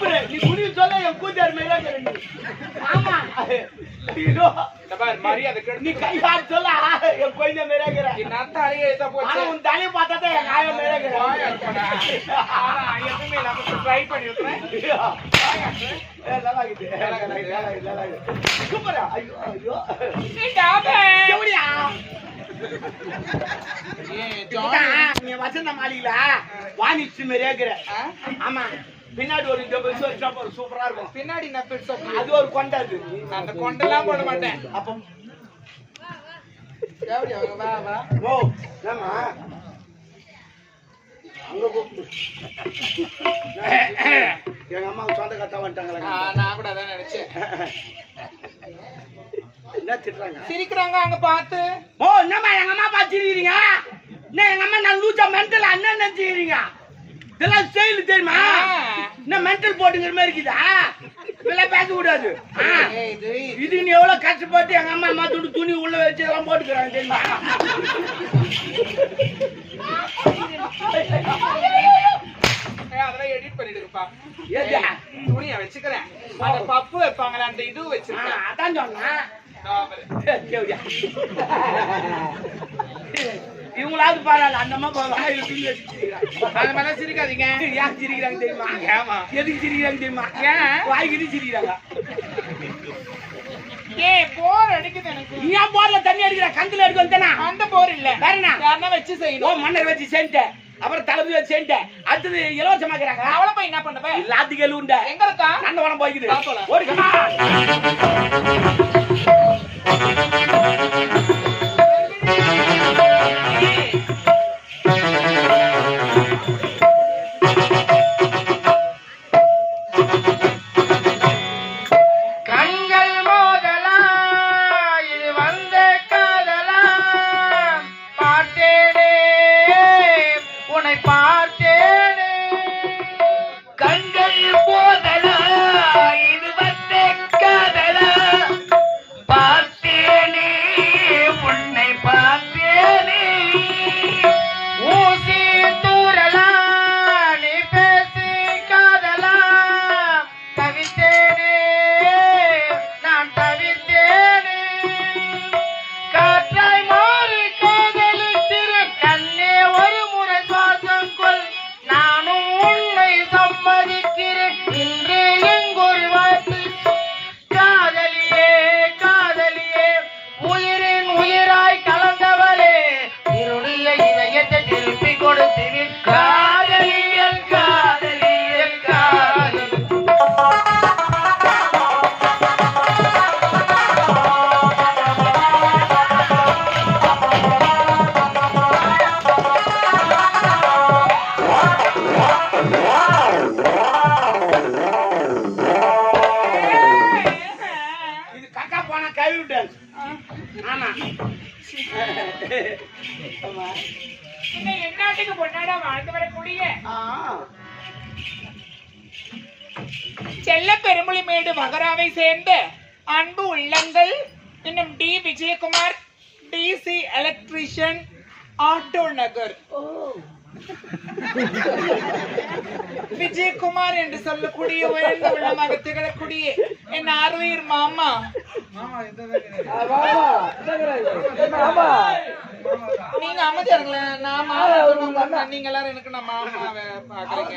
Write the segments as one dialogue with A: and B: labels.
A: Super நீ குடி சொல்ல என் கூத்தார் மேல கேளு ஆமா இதோ டபார் மரியாதை கேடு நீ கை காட் சொல்ல என் கோயில மேல கேற நான் தலைய ஏத்த போச்சு ஆனா உன் தலைய பார்த்தா என் காய மேல கேற ஆனா எப்பவுமே நான் ட்ரை பண்ணிட்டேன் சூப்பரா ஐயோ ஐயோ நீ டாபே எவடியா நீ வசந்த மாளிகைல வாணிச்சு மேரேக்குற ஆமா பின்னாடி ஒரு டபுள் சூப்பரா இருக்கும் பின்னாடி நான் பெருசா அது ஒரு கொண்டை அது அந்த கொண்டெல்லாம் போட மாட்டேன் அப்ப எவடியா வா வா ஓ ஏமா அங்க கூப்பிடு எங்க அம்மா சொந்த கத்தா வந்துட்டாங்களா நான் கூட அதான் நினைச்சேன் என்ன திட்டுறாங்க சிரிக்கிறாங்க அங்க பார்த்து ஓ என்னம்மா எங்க அம்மா பார்த்து சிரிக்கிறீங்க என்ன எங்க அம்மா நான் லூச்சா மென்டல் அண்ணன் நினைச்சிக்கிறீங்க இதெல்லாம் ஸ்டைல் தெரியுமா என்ன மென்டல் போட்டுங்கிற மாதிரி இருக்குதா இதெல்லாம் பேசக்கூடாது இது நீ எவ்வளவு கஷ்டப்பட்டு எங்க அம்மா அம்மா துணி உள்ள வச்சு எல்லாம் போட்டுக்கிறாங்க தெரியுமா அதெல்லாம் எடிட் பண்ணிடுப்பா துணியை வச்சுக்கிறேன் அந்த பப்பு வைப்பாங்களே அந்த இது வச்சிருக்கேன் அதான் சொன்னேன் இவங்களாவது பாராள அந்த அம்மா அந்த மாதிரி சிரிக்காதீங்க ஏன் சிரிக்கிறாங்க தெரியுமா ஏமா எதுக்கு சிரிக்கிறாங்க தெரியுமா ஏன் வாய்கிட்டு சிரிக்கிறாங்க போர் அடிக்குது எனக்கு ஏன் போர்ல தண்ணி அடிக்கிற கந்தில எடுக்க வந்தேனா அந்த போர் இல்ல வேற என்ன வச்சு செய்யணும் மன்னர் வச்சு செஞ்சேன் அப்புறம் தளபதி வச்சு செஞ்சேன் அடுத்தது இலவசமாக்குறாங்க அவளை போய் என்ன பண்ண எல்லாத்துக்கும் எழுவுண்ட எங்க இருக்கா நந்தவனம் போய்க்குது ஓடிக்கமா செல்ல பெருமொழிமேடு மகராவை சேர்ந்த அன்பு உள்ளங்கள் இன்னும் T Vijayakumar DC electrician auto Nagar Vijayakumar என்று சொல்லக்கூடிய உயர்ந்த உள்ளமாக திகழக்கூடிய என் ஆர்வீர் மாமா நீங்க அமைச்சர்கள நான் மாமா நீங்க எல்லாரும் எனக்கு நான் மாமாவை பாக்குறீங்க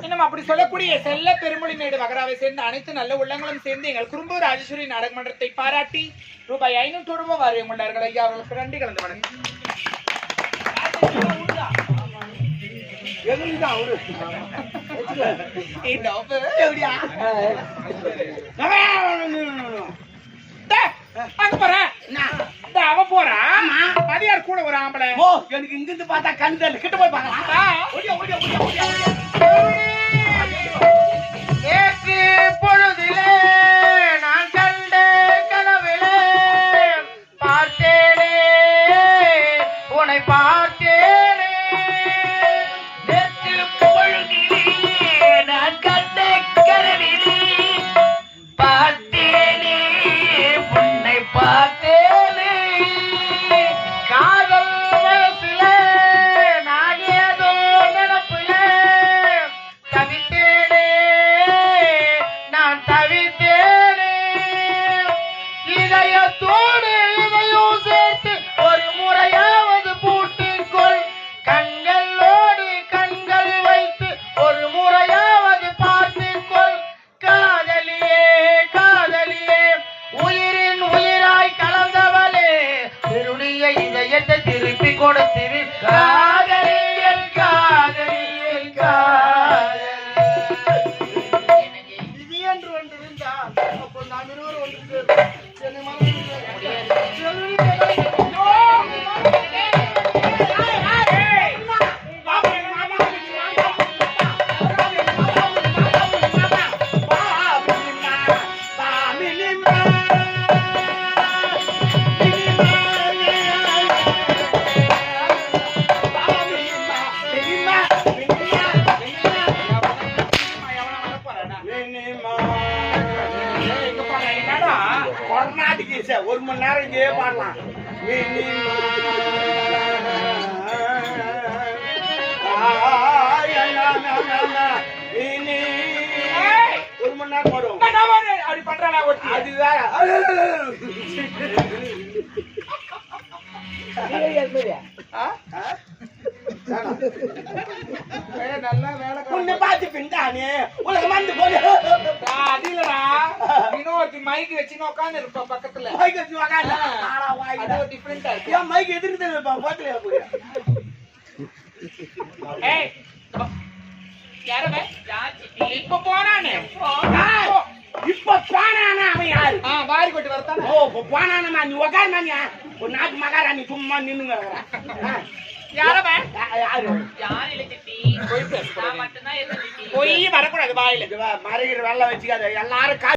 A: இன்னும் அப்படி சொல்லக்கூடிய செல்ல பெருமொழிமேடு மகராவை சேர்ந்த அனைத்து நல்ல உள்ளங்களும் சேர்ந்து எங்கள் குறும்பு ராஜேஸ்வரி நாடக மன்றத்தை பாராட்டி ரூபாய் 500 வாரியம் கொண்டார்கள் ஐயா அவர்களுக்கு நன்றி கலந்து வணக்கம் அவ போறா மதியார் கூட ஒரு ஆம்பளை எனக்கு இங்கிருந்து பார்த்தா கண்டு கிட்ட போய் பொழுதிலே நான் கண்ட கனவிலே பார்த்தேனே உன்னை பார்த்தேனே பொழுதிலே நான் கண்ட கனவிலே பார்த்தேனே உன்னை பார்த்தேனே காதல் வயசிலே நான் ஏதோ நினப்பிலே கர்நாடிக் இசை 1 மணி நேரம் இங்கே பாடலாம். ஒரு மணி நேரம் வரும்.
B: அப்படி பண்றானா
A: அதுதான்
B: நல்லா வேலை
A: உன்னை பார்த்து பின்தானே உலகம் வந்து போது.
B: அது இல்லடா, இன்னொருத்தி மைக் வச்சுன்னு உட்காந்து இருப்பா பக்கத்துல.
A: மைக் வச்சு உக்காந்து
B: அது ஒரு டிஃபரெண்டா இருக்கு.
A: ஏன் மைக் எதிர்த்து இருப்பா போட்டுல போய்.
B: ஏய் யாரவே இப்ப போனானே
A: இப்ப போனானா அவன் யாரு?
B: வாரி கொட்டு வரத்தானே.
A: ஓ போனானா நீ உக்காருமா. ஒரு நாட்டு மகாராணி சும்மா நின்னுங்க.
B: யாரவே
A: யாரு?
B: போய் பேச, பொய் வரக்கூடாது வாயில.
A: மறைகிற வேலை வச்சுக்காத எல்லாரும்